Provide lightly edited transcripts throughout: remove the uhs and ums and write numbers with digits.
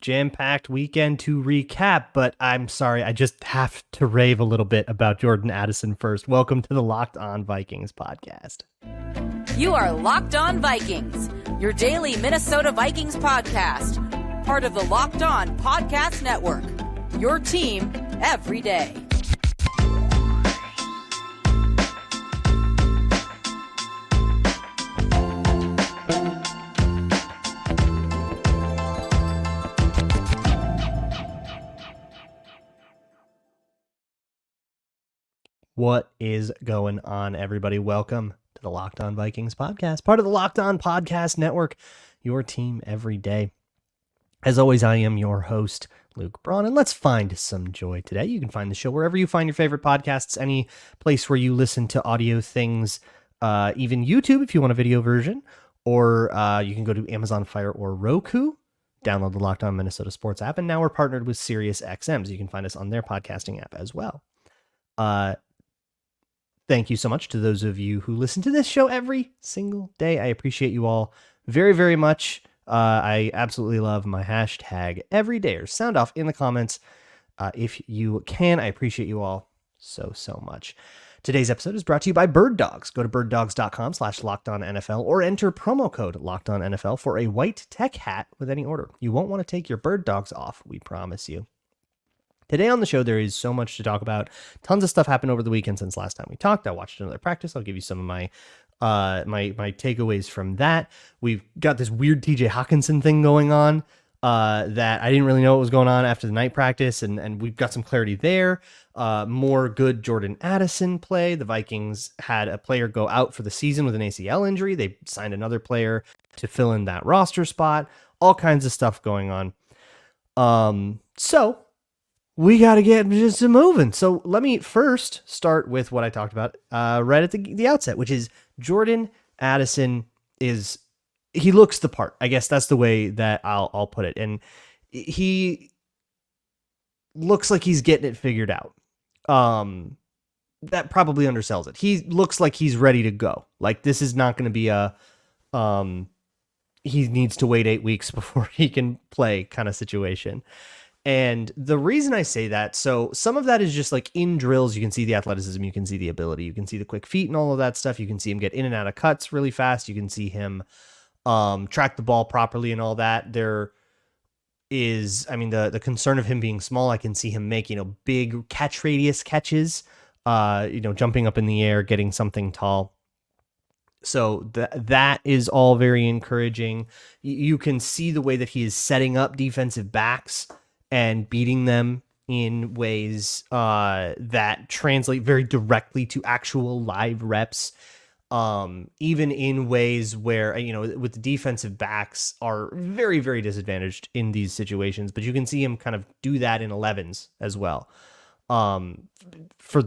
jam-packed weekend to recap, but I'm sorry, I just have to rave a little bit about Jordan Addison first. Welcome to the Locked On Vikings podcast. You are Locked On Vikings, your daily Minnesota Vikings podcast, part of the Locked On Podcast Network, your team every day. What is going on, everybody? Welcome to the Locked On Vikings podcast, part of the Locked On Podcast Network, your team every day. As always, I am your host, Luke Braun, and let's find some joy today. You can find the show wherever you find your favorite podcasts, any place where you listen to audio things, even YouTube if you want a video version, or you can go to Amazon Fire or Roku. Download the Locked On Minnesota Sports app, and now we're partnered with SiriusXM, so you can find us on their podcasting app as well. Thank you so much to those of you who listen to this show every single day. I appreciate you all very, very much. I absolutely love my hashtag everydayers. Sound off in the comments if you can. I appreciate you all so much. Today's episode is brought to you by birddogs. Go to birddogs.com/LockedOnNFL or enter promo code LockedOnNFL for a white tech hat with any order. You won't want to take your bird dogs off, we promise you. Today on the show, there is so much to talk about. Tons of stuff happened over the weekend since last time we talked. I watched another practice. I'll give you some of my my takeaways from that. We've got this weird TJ Hockenson thing going on that I didn't really know what was going on after the night practice, and we've got some clarity there. More good Jordan Addison play. The Vikings had a player go out for the season with an ACL injury. They signed another player to fill in that roster spot. All kinds of stuff going on. So we got to get just moving. So let me first start with what I talked about right at the outset, which is Jordan Addison he looks the part. I guess that's the way that I'll put it. And he looks like he's getting it figured out. That probably undersells it. He looks like he's ready to go. Like, this is not going to be he needs to wait 8 weeks before he can play kind of situation. And the reason I say that, so some of that is just like in drills, you can see the athleticism, you can see the ability, you can see the quick feet and all of that stuff. You can see him get in and out of cuts really fast. You can see him track the ball properly and all that. There is, I mean, the concern of him being small, I can see him making, big catch radius catches, jumping up in the air, getting something tall. So that is all very encouraging. You can see the way that he is setting up defensive backs and beating them in ways that translate very directly to actual live reps, even in ways where, with the defensive backs are very, very disadvantaged in these situations, but you can see him kind of do that in 11s as well. For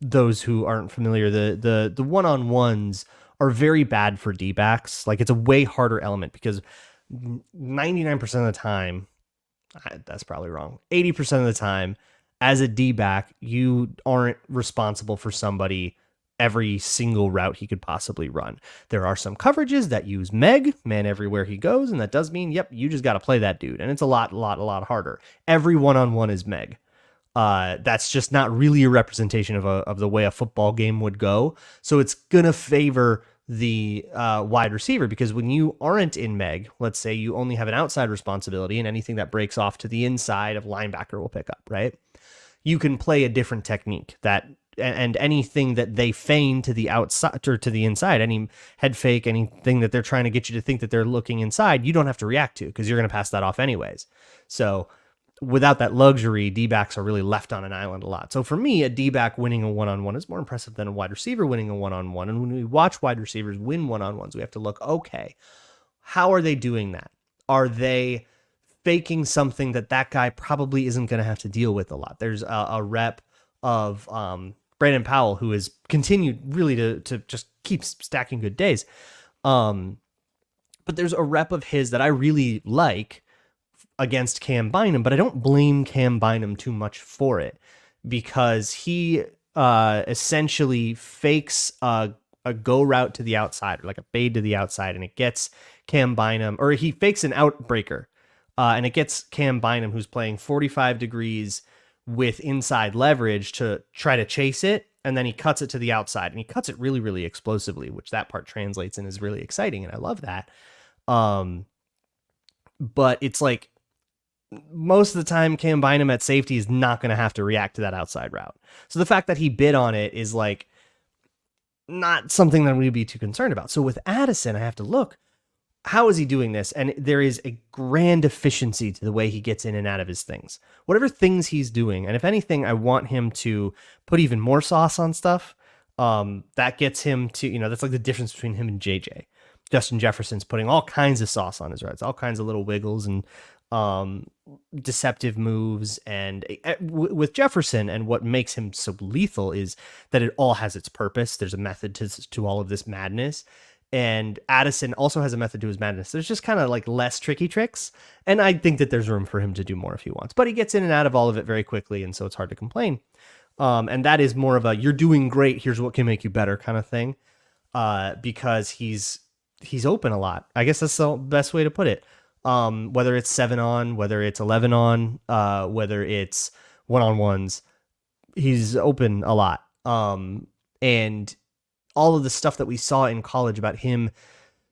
those who aren't familiar, the one-on-ones are very bad for D-backs. Like, it's a way harder element because 99% of the time, that's probably wrong, 80% of the time, as a D-back, you aren't responsible for somebody every single route he could possibly run. There are some coverages that use Meg, man everywhere he goes, and that does mean, you just got to play that dude, and it's a lot harder. Every one-on-one is Meg. That's just not really a representation of the way a football game would go, so it's going to favor the wide receiver, because when you aren't in Meg, let's say you only have an outside responsibility and anything that breaks off to the inside of linebacker will pick up, right? You can play a different technique and anything that they feign to the outside or to the inside, any head fake, anything that they're trying to get you to think that they're looking inside, you don't have to react to because you're going to pass that off anyways. So without that luxury, D-backs are really left on an island a lot. So for me, a D-back winning a one-on-one is more impressive than a wide receiver winning a one-on-one. And when we watch wide receivers win one-on-ones, we have to look, okay, how are they doing that? Are they faking something that guy probably isn't going to have to deal with a lot? There's a rep of Brandon Powell, who has continued really to just keep stacking good days. But there's a rep of his that I really like against Cam Bynum, but I don't blame Cam Bynum too much for it, because he essentially fakes a go route to the outside, or like a fade to the outside, and it gets Cam Bynum, or he fakes an outbreaker and it gets Cam Bynum, who's playing 45 degrees with inside leverage, to try to chase it, and then he cuts it to the outside, and he cuts it really, really explosively, which that part translates and is really exciting, and I love that. But it's like most of the time Cam Bynum at safety is not going to have to react to that outside route. So the fact that he bid on it is like not something that we'd be too concerned about. So with Addison, I have to look, how is he doing this? And there is a grand efficiency to the way he gets in and out of his things. Whatever things he's doing, and if anything, I want him to put even more sauce on stuff. That gets him to, that's like the difference between him and JJ. Justin Jefferson's putting all kinds of sauce on his routes, all kinds of little wiggles and deceptive moves. And with Jefferson, and what makes him so lethal is that it all has its purpose. There's a method to all of this madness. And Addison also has a method to his madness. There's just kind of like less tricky tricks. And I think that there's room for him to do more if he wants. But he gets in and out of all of it very quickly, and so it's hard to complain. And that is more of a, you're doing great, here's what can make you better kind of thing. Because he's open a lot. I guess that's the best way to put it. Whether it's 7 on, whether it's 11 on, whether it's 1-on-1s, he's open a lot. And all of the stuff that we saw in college about him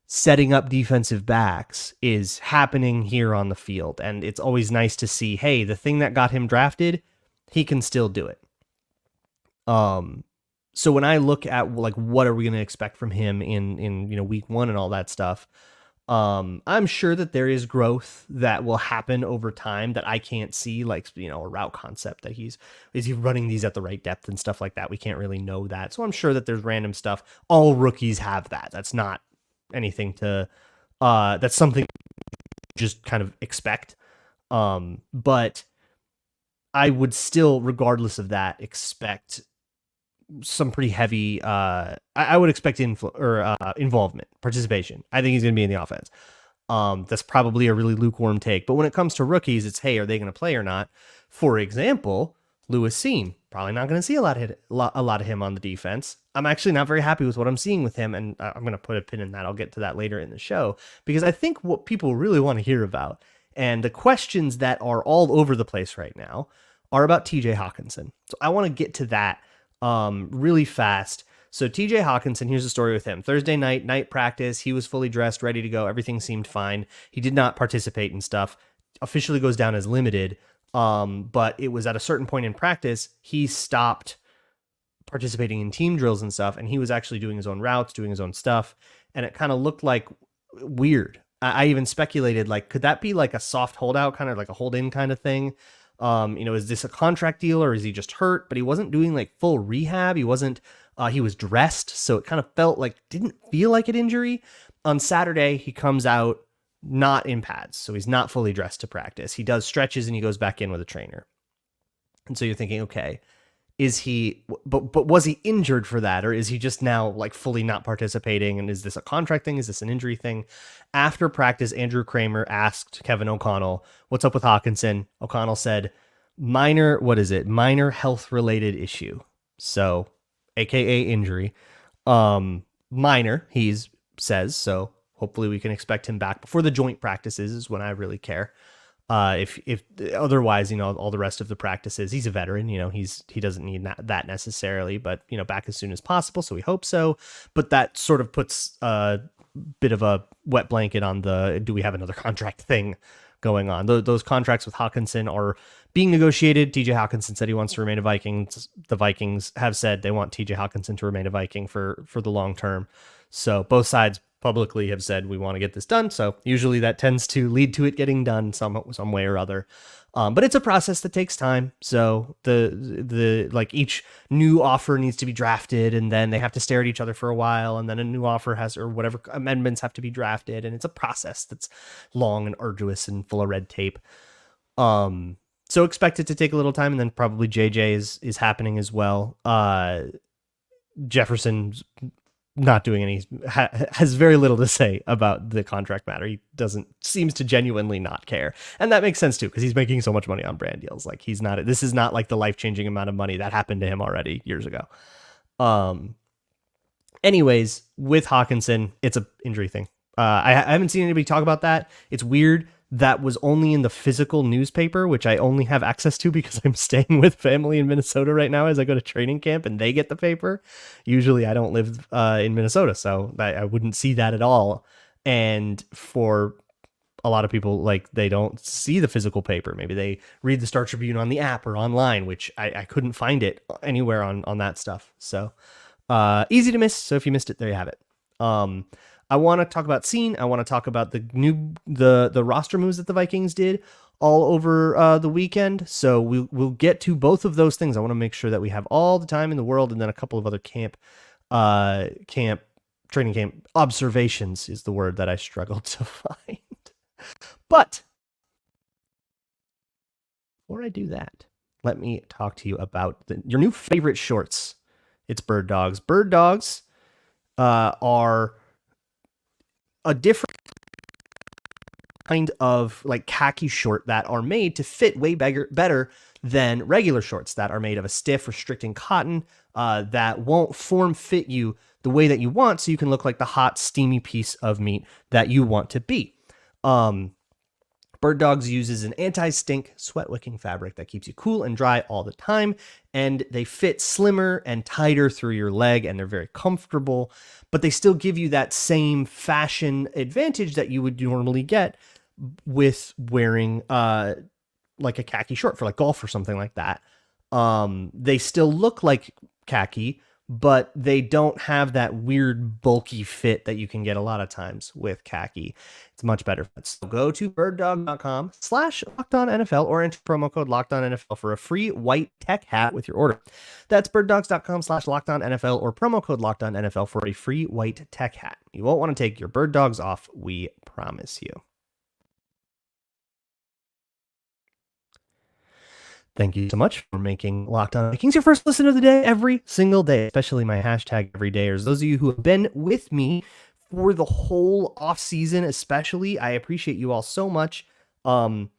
setting up defensive backs is happening here on the field. And it's always nice to see, hey, the thing that got him drafted, he can still do it. So when I look at like, what are we going to expect from him in week 1 and all that stuff, I'm sure that there is growth that will happen over time that I can't see, like, a route concept that is he running these at the right depth and stuff like that. We can't really know that. So I'm sure that there's random stuff. All rookies have that. That's not anything to, that's something just kind of expect. But I would still, regardless of that, expect some pretty heavy, I would expect involvement, participation. I think he's going to be in the offense. That's probably a really lukewarm take. But when it comes to rookies, it's, hey, are they going to play or not? For example, Lewis Cine, probably not going to see a lot of him on the defense. I'm actually not very happy with what I'm seeing with him, and I'm going to put a pin in that. I'll get to that later in the show, because I think what people really want to hear about, and the questions that are all over the place right now, are about TJ Hockenson. So I want to get to that really fast. So TJ Hockenson, here's the story with him. Thursday night practice, he was fully dressed, ready to go. Everything seemed fine. He did not participate in stuff. Officially goes down as limited. But it was at a certain point in practice, he stopped participating in team drills and stuff, and he was actually doing his own routes, doing his own stuff. And it kind of looked like weird. I even speculated, like, could that be like a soft holdout, kind of like a hold in kind of thing? Is this a contract deal, or is he just hurt? But he wasn't doing like full rehab. He wasn't, he was dressed. So it kind of didn't feel like an injury. On Saturday, he comes out not in pads. So he's not fully dressed to practice. He does stretches and he goes back in with a trainer. And so you're thinking, okay, but was he injured for that? Or is he just now like fully not participating? And is this a contract thing? Is this an injury thing? After practice, Andrew Kramer asked Kevin O'Connell, what's up with Hockenson? O'Connell said, minor health related issue. So AKA injury, minor, he says. So hopefully we can expect him back before the joint practices is when I really care. If otherwise, all the rest of the practices, he's a veteran, he doesn't need that necessarily, but, back as soon as possible. So we hope so. But that sort of puts a bit of a wet blanket on do we have another contract thing going on? Those contracts with Hockenson are being negotiated. TJ Hockenson said he wants to remain a Viking. The Vikings have said they want TJ Hockenson to remain a Viking for the long term. So both sides publicly have said we want to get this done. So usually that tends to lead to it getting done some way or other. But it's a process that takes time. So the like each new offer needs to be drafted, and then they have to stare at each other for a while, and then a new offer or whatever amendments have to be drafted, and it's a process that's long and arduous and full of red tape. So expect it to take a little time, and then probably JJ is happening as well. Jefferson's not doing has very little to say about the contract matter. He seems to genuinely not care. And that makes sense too, because he's making so much money on brand deals. Like this is not like the life-changing amount of money that happened to him already years ago. Anyways, with Hockenson, it's an injury thing. I haven't seen anybody talk about that. It's weird that was only in the physical newspaper, which I only have access to because I'm staying with family in Minnesota right now as I go to training camp and they get the paper. Usually I don't live in Minnesota, so I wouldn't see that at all. And for a lot of people, like, they don't see the physical paper. Maybe they read the Star Tribune on the app or online, which I couldn't find it anywhere on that stuff. So easy to miss. So if you missed it, there you have it. I want to talk about Cine. I want to talk about the roster moves that the Vikings did all over the weekend. So we'll get to both of those things. I want to make sure that we have all the time in the world, and then a couple of other training camp observations is the word that I struggled to find. But before I do that, let me talk to you about your new favorite shorts. It's Bird Dogs. Bird Dogs are a different kind of like khaki short that are made to fit way better than regular shorts that are made of a stiff, restricting cotton that won't form fit you the way that you want, so you can look like the hot, steamy piece of meat that you want to be. Bird Dogs uses an anti-stink, sweat-wicking fabric that keeps you cool and dry all the time, and they fit slimmer and tighter through your leg, and they're very comfortable, but they still give you that same fashion advantage that you would normally get with wearing like a khaki short for like golf or something like that. They still look like khaki, but they don't have that weird bulky fit that you can get a lot of times with khaki. It's much better. So go to birddog.com/LockedOnNFL or enter promo code LockedOnNFL for a free white tech hat with your order. That's birddogs.com/LockedOnNFL or promo code LockedOnNFL for a free white tech hat. You won't want to take your Bird Dogs off, we promise you. Thank you so much for making Locked On Vikings your first listen of the day every single day, especially my hashtag everydayers. Those of you who have been with me for the whole off season, especially, I appreciate you all so much. And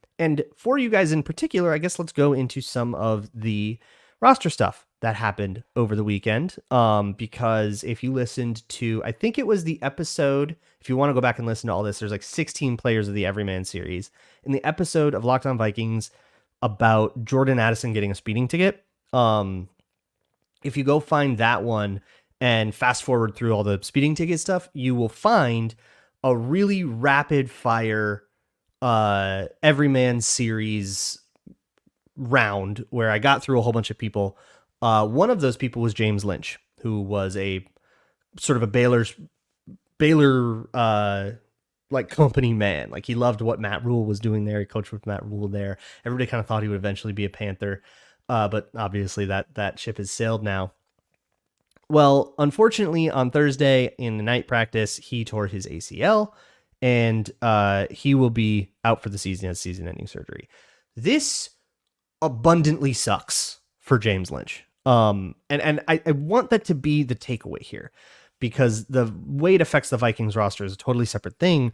for you guys in particular, I guess let's go into some of the roster stuff that happened over the weekend. Because if you listened to, I think it was the episode, if you want to go back and listen to all this, there's like 16 players of the Everyman series. In the episode of Locked On Vikings about Jordan Addison getting a speeding ticket, if you go find that one and fast forward through all the speeding ticket stuff, you will find a really rapid fire Everyman series round where I got through a whole bunch of people. One of those people was James Lynch, who was a sort of a Baylor like company man. Like, he loved what Matt Rule was doing there. He coached with Matt Rule there. Everybody kind of thought he would eventually be a Panther. But obviously that ship has sailed now. Well, unfortunately, on Thursday in the night practice, he tore his ACL, and he will be out for the season as season-ending surgery. This abundantly sucks for James Lynch. And I want that to be the takeaway here, because the way it affects the Vikings roster is a totally separate thing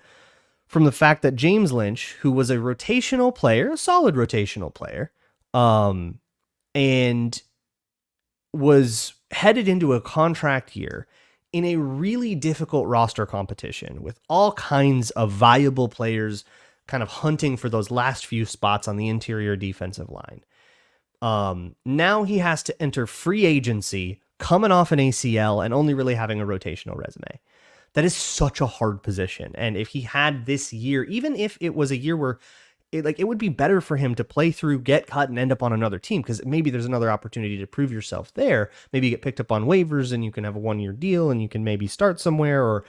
from the fact that James Lynch, who was a rotational player, a solid rotational player, and was headed into a contract year in a really difficult roster competition with all kinds of viable players kind of hunting for those last few spots on the interior defensive line. Now he has to enter free agency coming off an ACL and only really having a rotational resume. That is such a hard position. And if he had this year, even if it was a year where it would be better for him to play through, get cut, and end up on another team, because maybe there's another opportunity to prove yourself there. Maybe you get picked up on waivers and you can have a 1-year deal and you can maybe start somewhere or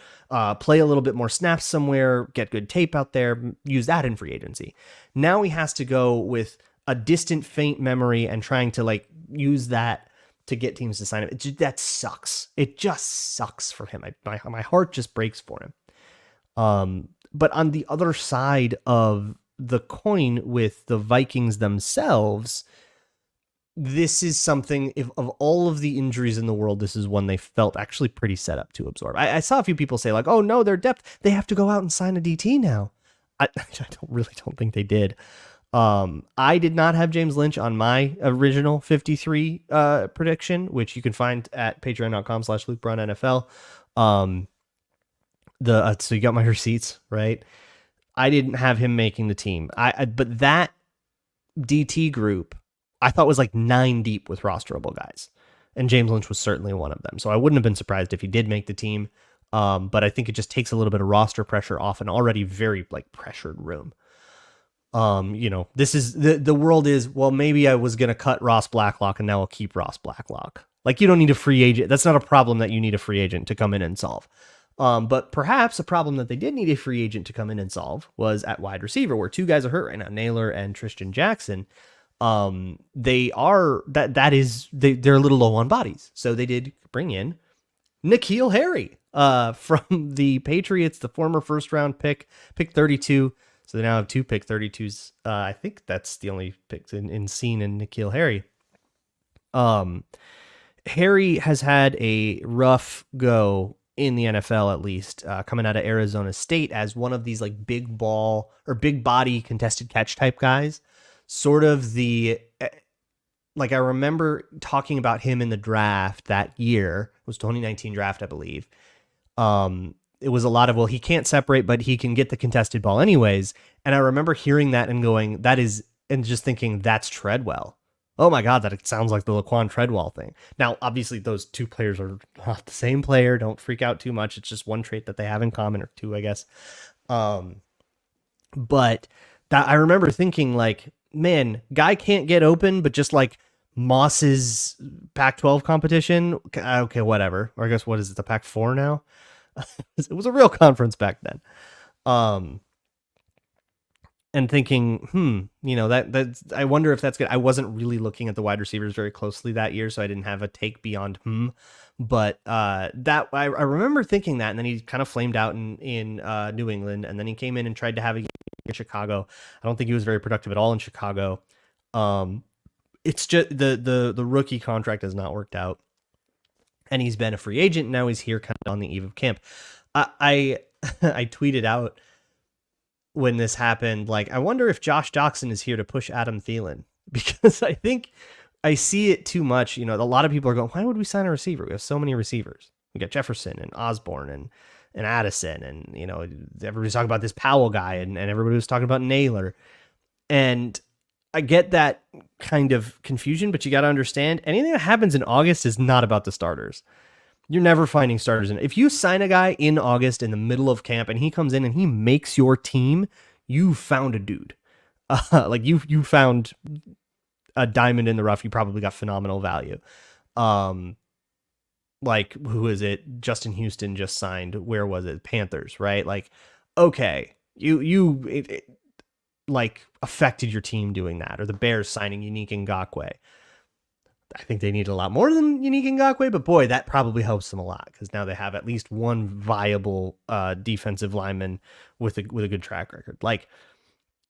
play a little bit more snaps somewhere, get good tape out there, use that in free agency. Now he has to go with a distant, faint memory and trying to like use that to get teams to sign him. That sucks. It just sucks for him. My heart just breaks for him. But on the other side of the coin with the Vikings themselves, this is something, if of all of the injuries in the world, this is one they felt actually pretty set up to absorb. I saw a few people say like, oh no, their depth, they have to go out and sign a DT now. I don't think they did. I did not have James Lynch on my original 53 prediction, which you can find at patreon.com/LukeBrownNFL. So you got my receipts, right? I didn't have him making the team. But that DT group I thought was like 9 deep with rosterable guys, and James Lynch was certainly one of them. So I wouldn't have been surprised if he did make the team. But I think it just takes a little bit of roster pressure off an already very like pressured room. This is the world is, well, maybe I was going to cut Ross Blacklock and now I'll keep Ross Blacklock. Like, you don't need a free agent. That's not a problem that you need a free agent to come in and solve. But perhaps a problem that they did need a free agent to come in and solve was at wide receiver, where 2 guys are hurt right now, Naylor and Tristan Jackson. They're a little low on bodies. So they did bring in N'Keal Harry, from the Patriots, the former first round pick 32. So they now have 2 pick 32s. I think that's the only picks in Cine and N'Keal Harry. Harry has had a rough go in the NFL, at least, coming out of Arizona State as one of these like big ball or big body contested catch type guys. Sort of like I remember talking about him in the draft that year. It was 2019 draft, I believe. It was a lot of, well, he can't separate, but he can get the contested ball anyways. And I remember hearing that and going, and just thinking, that's Treadwell. Oh my God, that sounds like the Laquon Treadwell thing. Now, obviously, those 2 players are not the same player. Don't freak out too much. It's just one trait that they have in common, or 2, I guess. But that I remember thinking, like, man, guy can't get open, but just like Moss's Pac-12 competition. Okay, whatever. Or I guess, what is it, the Pac-4 now? It was a real conference back then. And thinking, that I wonder if that's good. I wasn't really looking at the wide receivers very closely that year, so I didn't have a take beyond But that I remember thinking that, and then he kind of flamed out in New England, and then he came in and tried to have a game in Chicago. I don't think he was very productive at all in Chicago. It's just the rookie contract has not worked out. And he's been a free agent. Now he's here kind of on the eve of camp. I tweeted out when this happened, like, I wonder if Josh Doxson is here to push Adam Thielen, because I think I see it too much. A lot of people are going, why would we sign a receiver? We have so many receivers. We got Jefferson and Osborne and Addison. And, everybody's talking about this Powell guy, and everybody was talking about Naylor. And I get that kind of confusion, but you got to understand, anything that happens in August is not about the starters. You're never finding starters. And if you sign a guy in August in the middle of camp and he comes in and he makes your team, you found a dude. Like you found a diamond in the rough. You probably got phenomenal value. Like, who is it? Justin Houston just signed. Where was it? Panthers, right? Like, okay, it like affected your team doing that, or the Bears signing Unique Ngakoue. I think they need a lot more than Unique Ngakoue, but boy, that probably helps them a lot, because now they have at least one viable defensive lineman with a good track record. Like,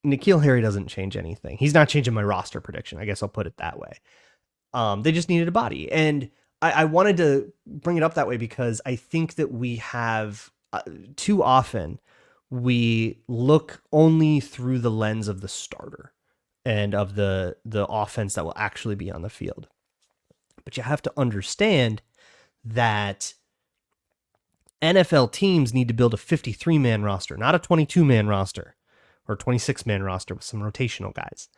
N'Keal Harry doesn't change anything. He's not changing my roster prediction. I guess I'll put it that way. They just needed a body, and I wanted to bring it up that way because I think that we have too often we look only through the lens of the starter and of the offense that will actually be on the field. But you have to understand that NFL teams need to build a 53-man roster, not a 22-man roster or 26-man roster with some rotational guys.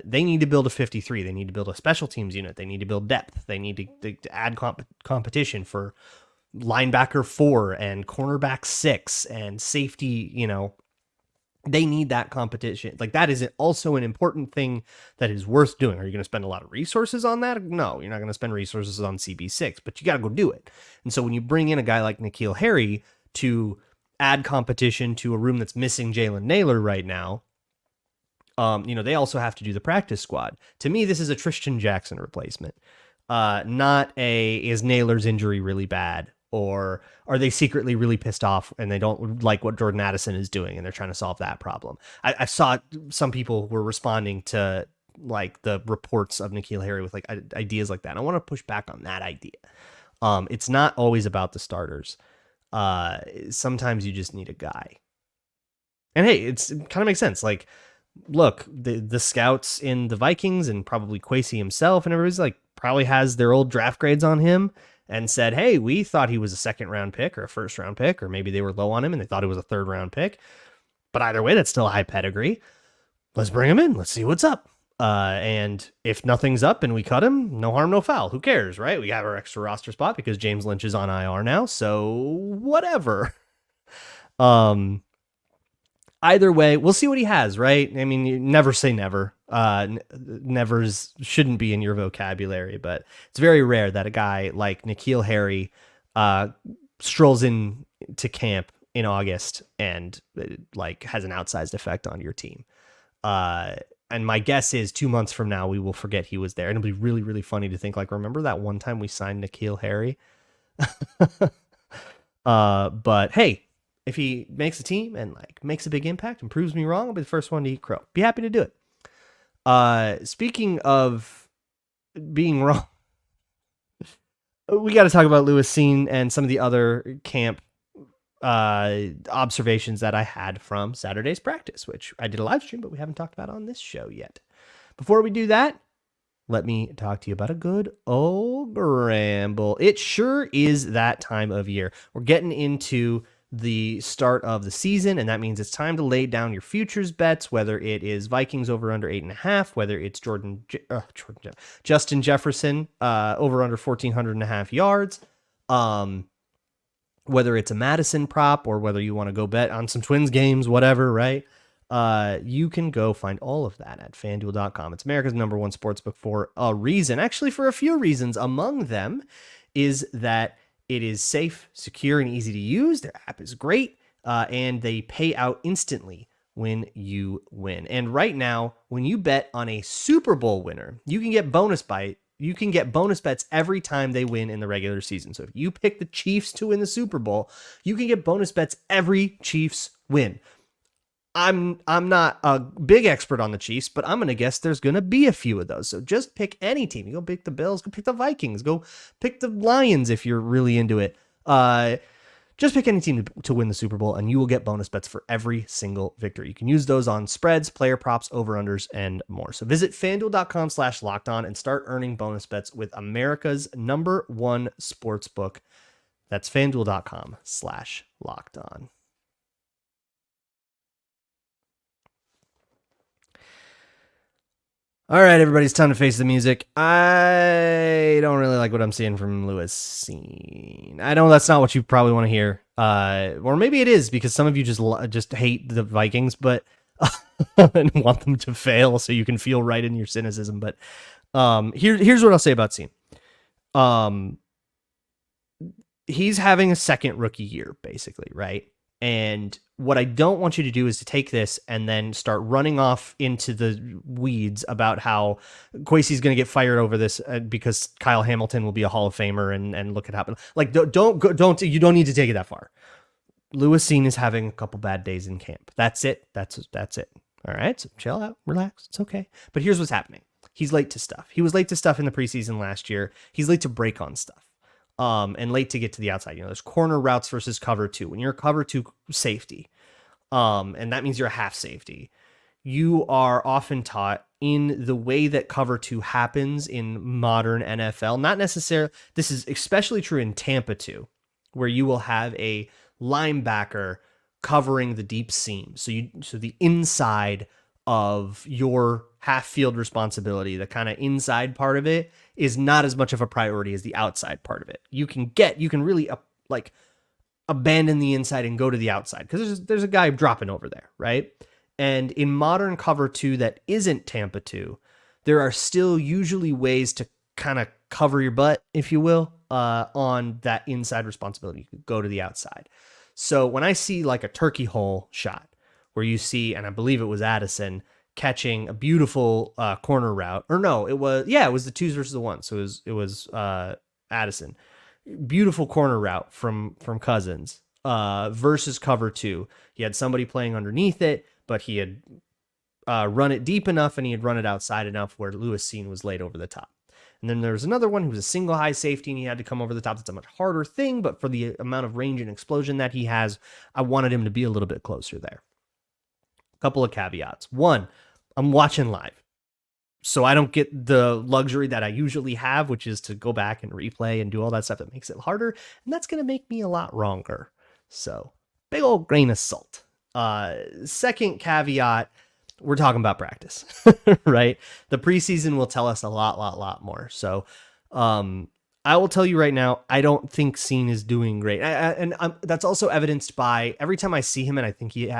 They need to build a 53. They need to build a special teams unit. They need to build depth. They need to add competition for linebacker 4 and cornerback 6 and safety. They need that competition. Like, that is also an important thing that is worth doing. Are you going to spend a lot of resources on that? No, you're not going to spend resources on CB6, but you got to go do it. And so when you bring in a guy like N'Keal Harry to add competition to a room that's missing Jalen Naylor right now, they also have to do the practice squad. To me, this is a Tristan Jackson replacement, not is Naylor's injury really bad, or are they secretly really pissed off and they don't like what Jordan Addison is doing and they're trying to solve that problem. I saw some people were responding to like the reports of N'Keal Harry with like ideas like that. I want to push back on that idea. It's not always about the starters. Sometimes you just need a guy. And hey, it kind of makes sense. Like, look, the scouts in the Vikings and probably Kwesi himself and everybody's like probably has their old draft grades on him and said, hey, we thought he was a 2nd round pick or a 1st round pick, or maybe they were low on him and they thought it was a 3rd round pick. But either way, that's still a high pedigree. Let's bring him in. Let's see what's up. And if nothing's up and we cut him, no harm, no foul. Who cares, right? We have our extra roster spot because James Lynch is on IR now. So whatever. Either way, we'll see what he has, right? I mean, you never say never. Nevers shouldn't be in your vocabulary, but it's very rare that a guy like N'Keal Harry strolls in to camp in August and like has an outsized effect on your team. And my guess is 2 months from now, we will forget he was there. And it'll be really, really funny to think like, remember that one time we signed N'Keal Harry? But hey, if he makes a team and like makes a big impact and proves me wrong, I'll be the first one to eat crow. Be happy to do it. Speaking of being wrong, we got to talk about Lewis Cine and some of the other camp observations that I had from Saturday's practice, which I did a live stream, but we haven't talked about on this show yet. Before we do that, let me talk to you about a good old Gramble. It sure is that time of year. We're getting into the start of the season, and that means it's time to lay down your futures bets, whether it is Vikings over under 8.5, whether it's Justin Jefferson over under 1,400.5 yards, whether it's a Madison prop or whether you want to go bet on some Twins games, whatever, right? You can go find all of that at FanDuel.com. It's America's #1 sportsbook for a reason. Actually, for a few reasons. Among them is that it is safe, secure, and easy to use. Their app is great, and they pay out instantly when you win. And right now, when you bet on a Super Bowl winner, you can get bonus bets every time they win in the regular season. So if you pick the Chiefs to win the Super Bowl, you can get bonus bets every Chiefs win. I'm not a big expert on the Chiefs, but I'm going to guess there's going to be a few of those. So just pick any team. You go pick the Bills, go pick the Vikings, go pick the Lions if you're really into it. Just pick any team to win the Super Bowl, and you will get bonus bets for every single victory. You can use those on spreads, player props, over-unders, and more. So visit FanDuel.com/lockedon and start earning bonus bets with America's #1 sportsbook. That's FanDuel.com/lockedon. All right, everybody, it's time to face the music. I don't really like what I'm seeing from Lewis Cine. I know that's not what you probably want to hear. Or maybe it is because some of you just hate the Vikings, but and want them to fail so you can feel right in your cynicism. But here's what I'll say about Cine. He's having a second rookie year, basically, right? And what I don't want you to do is to take this and then start running off into the weeds about how Kwesi's going to get fired over this because Kyle Hamilton will be a Hall of Famer and look at happen. Like, you don't need to take it that far. Lewis Cine is having a couple bad days in camp. That's it. That's it. All right. So chill out, relax. It's okay. But here's what's happening. He's late to stuff. He was late to stuff in the preseason last year. He's late to break on stuff. And late to get to the outside. You know, there's corner routes versus cover two. When you're a cover two safety, and that means you're a half safety, you are often taught in the way that cover two happens in modern NFL. Not necessarily, this is especially true in Tampa 2, where you will have a linebacker covering the deep seam. So the inside of your half field responsibility, the kind of inside part of it, is not as much of a priority as the outside part of it. You can really abandon the inside and go to the outside because there's a guy dropping over there, right? And in modern cover 2 that isn't Tampa 2, there are still usually ways to kind of cover your butt, if you will, on that inside responsibility. You could go to the outside. So when I see like a turkey hole shot where you see, and I believe it was Addison catching a beautiful corner route, or no, it was the 2s versus the 1s. So it was Addison. Beautiful corner route from Cousins versus cover 2. He had somebody playing underneath it, but he had run it deep enough and he had run it outside enough where Lewis Cine was laid over the top. And then there was another one who was a single high safety and he had to come over the top. That's a much harder thing, but for the amount of range and explosion that he has, I wanted him to be a little bit closer there. A couple of caveats. One, I'm watching live, so I don't get the luxury that I usually have, which is to go back and replay and do all that stuff that makes it harder. And that's going to make me a lot wronger. So big old grain of salt. Second caveat, we're talking about practice, right? The preseason will tell us a lot more. So, I will tell you right now, I don't think Cine is doing great. That's also evidenced by every time I see him and I think he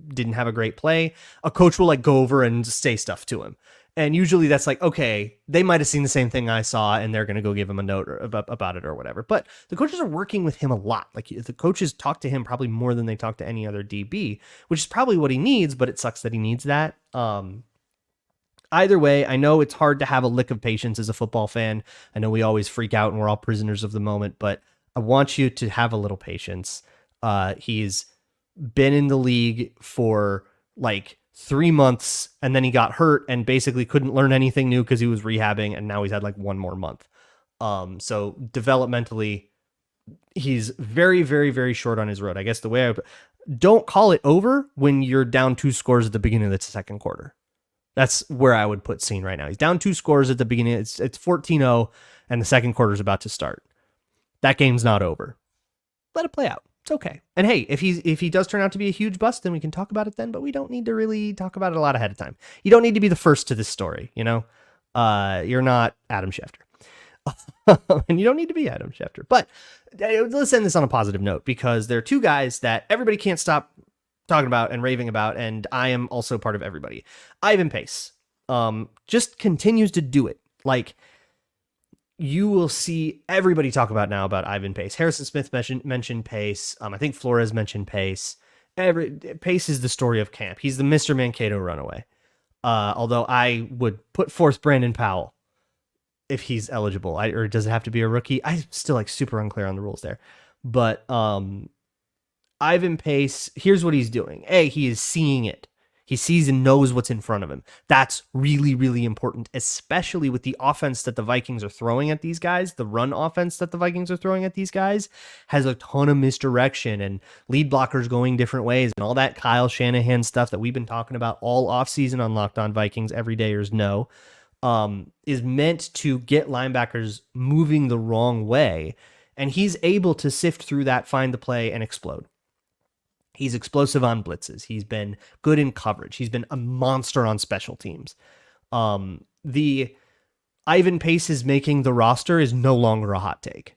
didn't have a great play, a coach will like go over and say stuff to him. And usually that's like, okay, they might have seen the same thing I saw and they're going to go give him a note about it or whatever. But the coaches are working with him a lot. Like the coaches talk to him probably more than they talk to any other DB, which is probably what he needs, but it sucks that he needs that. Either way, I know it's hard to have a lick of patience as a football fan. I know we always freak out and we're all prisoners of the moment, but I want you to have a little patience. He's been in the league for like 3 months and then he got hurt and basically couldn't learn anything new because he was rehabbing, and now he's had like 1 more month. So developmentally, he's very, very, very short on his road. I guess the way don't call it over when you're down 2 scores at the beginning of the second quarter. That's where I would put Cine right now. He's down 2 scores at the beginning. It's 14-0, and the second quarter is about to start. That game's not over. Let it play out. It's okay. And hey, if he does turn out to be a huge bust, then we can talk about it then, but we don't need to really talk about it a lot ahead of time. You don't need to be the first to this story, you know? You're not Adam Schefter. And you don't need to be Adam Schefter. But let's end this on a positive note, because there are 2 guys that everybody can't stop talking about and raving about, and I am also part of everybody. Ivan Pace just continues to do it. Like, you will see everybody talk about now about Ivan Pace. Harrison Smith mentioned Pace. I think Flores mentioned Pace. Pace is the story of camp. He's the Mr. Mankato runaway. Although I would put forth Brandon Powell if he's eligible. Or does it have to be a rookie? I'm still like super unclear on the rules there. But Ivan Pace, here's what he's doing. He is seeing it. He sees and knows what's in front of him. That's really, really important, especially with the offense that the Vikings are throwing at these guys. The run offense that the Vikings are throwing at these guys has a ton of misdirection and lead blockers going different ways and all that Kyle Shanahan stuff that we've been talking about all offseason on Locked On Vikings, everydayers know, is meant to get linebackers moving the wrong way. And he's able to sift through that, find the play, and explode. He's explosive on blitzes. He's been good in coverage. He's been a monster on special teams. The Ivan Pace is making the roster is no longer a hot take.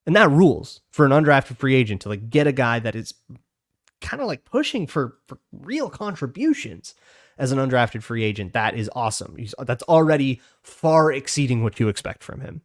And that rules for an undrafted free agent to like get a guy that is kind of like pushing for real contributions as an undrafted free agent. That is awesome. That's already far exceeding what you expect from him.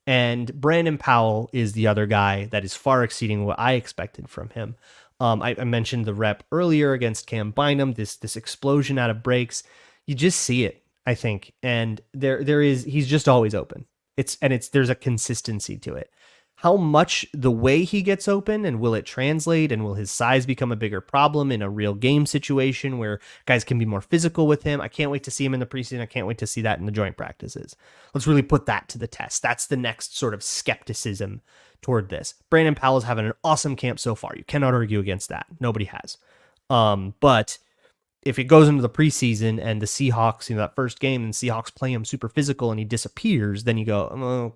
And Brandon Powell is the other guy that is far exceeding what I expected from him. I mentioned the rep earlier against Cam Bynum, this explosion out of breaks. You just see it, I think. And he's just always open. There's a consistency to it. How much the way he gets open, and will it translate, and will his size become a bigger problem in a real game situation where guys can be more physical with him? I can't wait to see him in the preseason. I can't wait to see that in the joint practices. Let's really put that to the test. That's the next sort of skepticism toward this. Brandon Powell is having an awesome camp so far. You cannot argue against that. Nobody has. But if it goes into the preseason and the Seahawks, that first game, and Seahawks play him super physical and he disappears, then you go,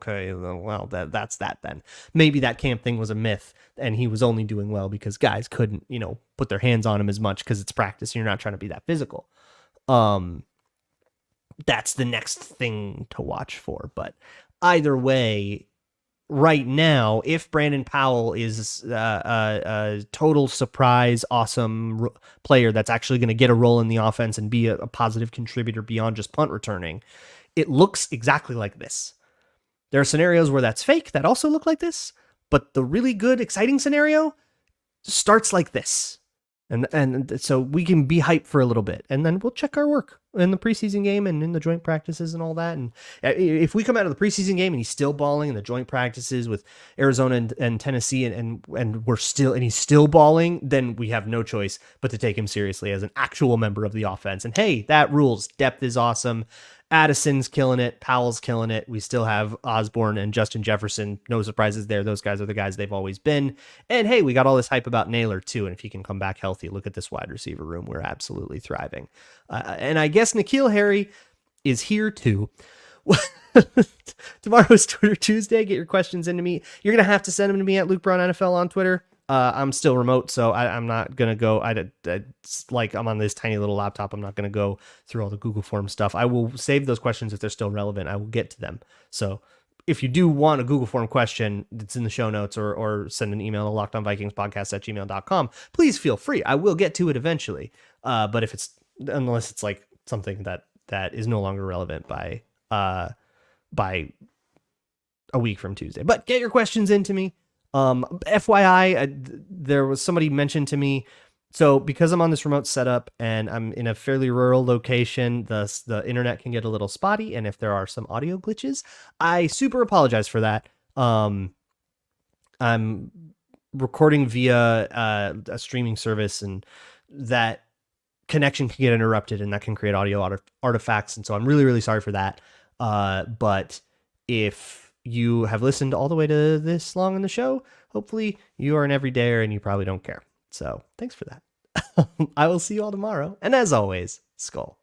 okay, well, that's that then. Maybe that camp thing was a myth and he was only doing well because guys couldn't, put their hands on him as much because it's practice and you're not trying to be that physical. That's the next thing to watch for. But either way, right now, if Brandon Powell is a total surprise, awesome player that's actually going to get a role in the offense and be a positive contributor beyond just punt returning, it looks exactly like this. There are scenarios where that's fake that also look like this, but the really good, exciting scenario starts like this. And so we can be hyped for a little bit, and then we'll check our work in the preseason game and in the joint practices and all that. And if we come out of the preseason game and he's still balling in the joint practices with Arizona and Tennessee and he's still balling, then we have no choice but to take him seriously as an actual member of the offense. And hey, that rules. Depth is awesome. Addison's killing it. Powell's killing it. We still have Osborne and Justin Jefferson. No surprises there. Those guys are the guys they've always been. And hey, we got all this hype about Naylor too. And if he can come back healthy, look at this wide receiver room. We're absolutely thriving. And I guess N'Keal Harry is here too. Tomorrow is Twitter Tuesday. Get your questions into me. You're going to have to send them to me at Luke Brown NFL on Twitter. I'm still remote, so I'm not gonna go. It's like I'm on this tiny little laptop. I'm not gonna go through all the Google Form stuff. I will save those questions if they're still relevant. I will get to them. So if you do want a Google Form question, it's in the show notes, or send an email to lockedonvikingspodcast@gmail.com. Please feel free. I will get to it eventually. But unless it's like something that is no longer relevant by a week from Tuesday. But get your questions into me. FYI, there was somebody mentioned to me, so because I'm on this remote setup and I'm in a fairly rural location, the internet can get a little spotty, and if there are some audio glitches, I super apologize for that. I'm recording via a streaming service, and that connection can get interrupted, and that can create audio artifacts, and so I'm really, really sorry for that. But if you have listened all the way to this long in the show, hopefully you are an everydayer and you probably don't care. So thanks for that. I will see you all tomorrow. And as always, Skull.